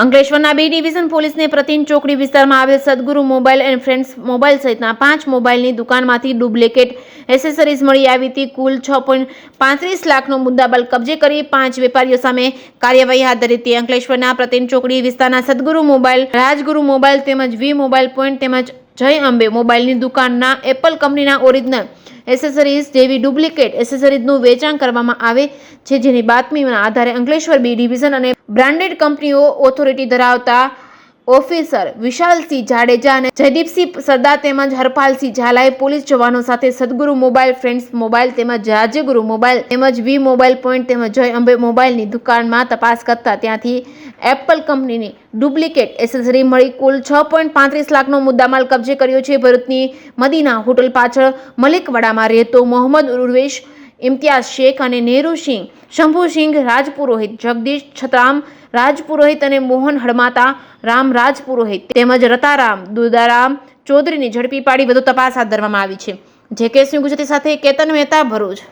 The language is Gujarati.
અંકલેશ્વરના બી ડિવિઝન પોલીસને પ્રતિન ચોકડી વિસ્તારમાં આવેલ સદગુરુ મોબાઈલ એન્ડ ફ્રેન્ડ્સ મોબાઈલ સહિતના 5 મોબાઈલની દુકાનમાંથી ડુપ્લિકેટ એસેસરીઝ મળી આવી હતી. કુલ 6.35 લાખનો મુદ્દામાલ કબજે કરી 5 વેપારીઓ સામે કાર્યવાહી હાથ ધરી હતી. અંકલેશ્વરના પ્રતિન ચોકડી વિસ્તારના સદગુરુ મોબાઈલ, રાજગુરુ મોબાઈલ તેમજ વી મોબાઈલ પોઈન્ટ તેમજ જય અંબે મોબાઈલની દુકાનના એપલ કંપનીના ઓરિજિનલ એસેસરીઝ જેવી ડુપ્લિકેટ એસેસરીઝનું વેચાણ કરવામાં આવે છે, જેની બાતમીના આધારે અંકલેશ્વર બી ડિવિઝન અને બ્રાન્ડેડ કંપનીઓ ઓથોરિટી ધરાવતા ઓફિસર વિશાલસિંહ જાડેજા અને જયદીપસિંહ સરદાર તેમજ હરપાલસિંહ ઝાલાએ પોલીસ જવાનો સાથે સદગુરુ મોબાઈલ, ફ્રેન્ડ્સ મોબાઈલ તેમજ રાજ્યગુરુ મોબાઈલ તેમજ વી મોબાઈલ પોઈન્ટ તેમજ જય અંબે મોબાઈલની દુકાનમાં તપાસ કરતા ત્યાંથી એપલ કંપનીની ડુપ્લિકેટ એસેસરી મળી કુલ 6.35 લાખનો મુદ્દામાલ કબજે કર્યો છે. ભરૂચની મદીના હોટલ પાછળ મલિકવાડામાં રહેતો મોહમ્મદ ઉર્વેશ, ઇમ્તિયાઝ શેખ અને નેહરુસિંહ, શંભુસિંહ રાજપુરોહિત, જગદીશ છતરામ રાજપુરોહિત અને મોહન હડમાતા રામ રાજપુરોહિત તેમજ રતારામ દુદારામ ચૌધરીને ઝડપી પાડી વધુ તપાસ હાથ ધરવામાં આવી છે. જેકેએસ ન્યૂઝ ગુજરાતી સાથે કેતન મહેતા, ભરૂચ.